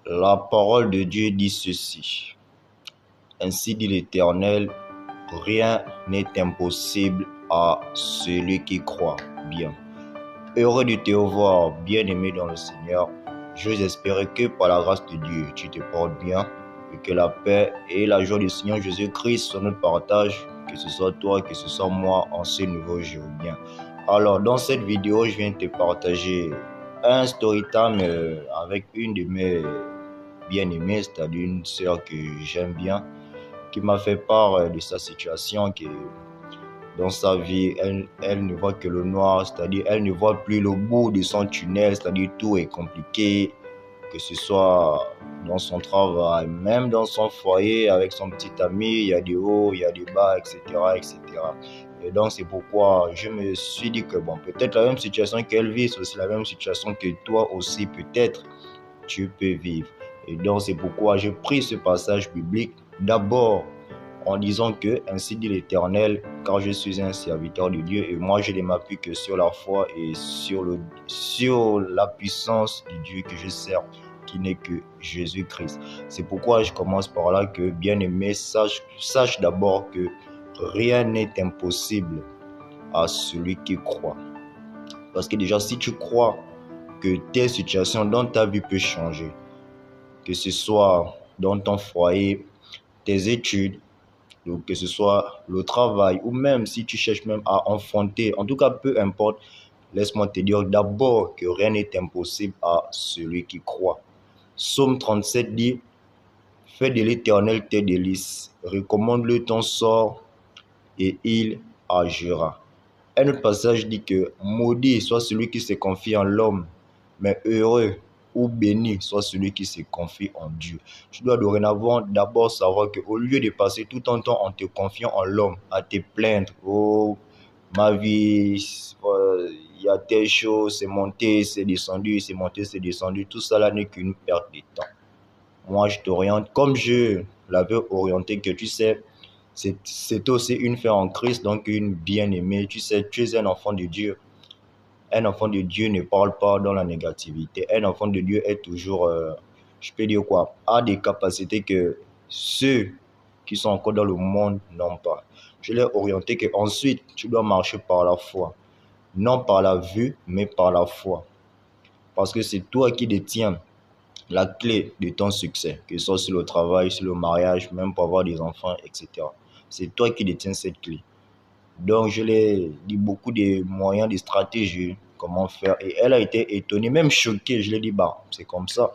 La parole de Dieu dit ceci. Ainsi dit l'Éternel, rien n'est impossible à celui qui croit bien. Heureux de te revoir, bien-aimé dans le Seigneur. J'ose espérer que par la grâce de Dieu, tu te portes bien et que la paix et la joie du Seigneur Jésus-Christ soient notre partage, que ce soit toi, que ce soit moi, en ce nouveau jour bien. Alors, dans cette vidéo, je viens te partager un story time avec une de mes bien-aimées, c'est-à-dire une sœur que j'aime bien, qui m'a fait part de sa situation, que dans sa vie, elle ne voit que le noir, c'est-à-dire elle ne voit plus le bout de son tunnel, c'est-à-dire tout est compliqué, que ce soit dans son travail, même dans son foyer avec son petit ami, il y a des hauts, il y a des bas, etc., etc. Et donc c'est pourquoi je me suis dit que bon, peut-être la même situation qu'elle vit, c'est aussi la même situation que toi aussi peut-être tu peux vivre. Et donc c'est pourquoi j'ai pris ce passage biblique d'abord en disant que ainsi dit l'Éternel, car je suis un serviteur de Dieu et moi je ne m'appuie que sur la foi et sur la puissance du Dieu que je sers, qui n'est que Jésus-Christ. C'est pourquoi je commence par là que, bien-aimé, sache d'abord que rien n'est impossible à celui qui croit. Parce que déjà, si tu crois que tes situations dans ta vie peuvent changer, que ce soit dans ton foyer, tes études, donc que ce soit le travail, ou même si tu cherches même à enfanter, en tout cas peu importe, laisse-moi te dire d'abord que rien n'est impossible à celui qui croit. Psaume 37 dit, fais de l'Éternel tes délices, recommande-le ton sort et il agira. Un autre passage dit que maudit soit celui qui se confie en l'homme, mais heureux ou béni soit celui qui se confie en Dieu. Tu dois dorénavant d'abord savoir qu'au lieu de passer tout ton temps en te confiant en l'homme, à te plaindre, oh ma vie, il y a telle chose, c'est monté, c'est descendu, c'est monté, c'est descendu, tout ça là n'est qu'une perte de temps. Moi je t'oriente comme je l'avais orienté, que tu sais, c'est aussi une femme en Christ, donc une bien-aimée. Tu sais, tu es un enfant de Dieu. Un enfant de Dieu ne parle pas dans la négativité. Un enfant de Dieu est toujours, je peux dire quoi, a des capacités que ceux qui sont encore dans le monde n'ont pas. Je l'ai orienté que ensuite tu dois marcher par la foi. Non par la vue, mais par la foi. Parce que c'est toi qui détiens la clé de ton succès, que ce soit sur le travail, sur le mariage, même pour avoir des enfants, etc. C'est toi qui détiens cette clé. Donc, je l'ai dit beaucoup de moyens, de stratégies, comment faire. Et elle a été étonnée, même choquée. Je lui ai dit, bah, c'est comme ça.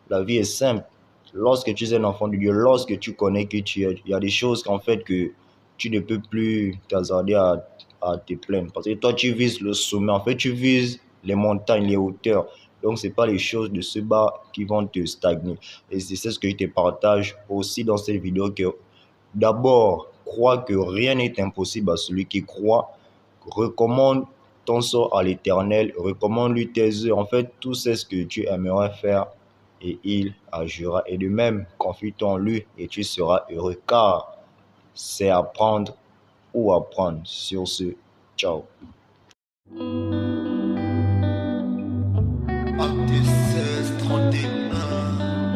La vie est simple. Lorsque tu es un enfant de Dieu, lorsque tu connais que il y a des choses qu'en fait que tu ne peux plus t'hasarder à te plaindre. Parce que toi, tu vises le sommet. En fait, tu vises les montagnes, les hauteurs. Donc, ce n'est pas les choses de ce bas qui vont te stagner. Et c'est ce que je te partage aussi dans cette vidéo, que d'abord, crois que rien n'est impossible à celui qui croit. Recommande ton sort à l'Éternel. Recommande-lui tes œuvres. En fait, tout c'est ce que tu aimerais faire et il agira. Et de même, confie-toi en lui et tu seras heureux, car c'est à prendre ou à prendre. Sur ce, ciao. Acte 16, 31.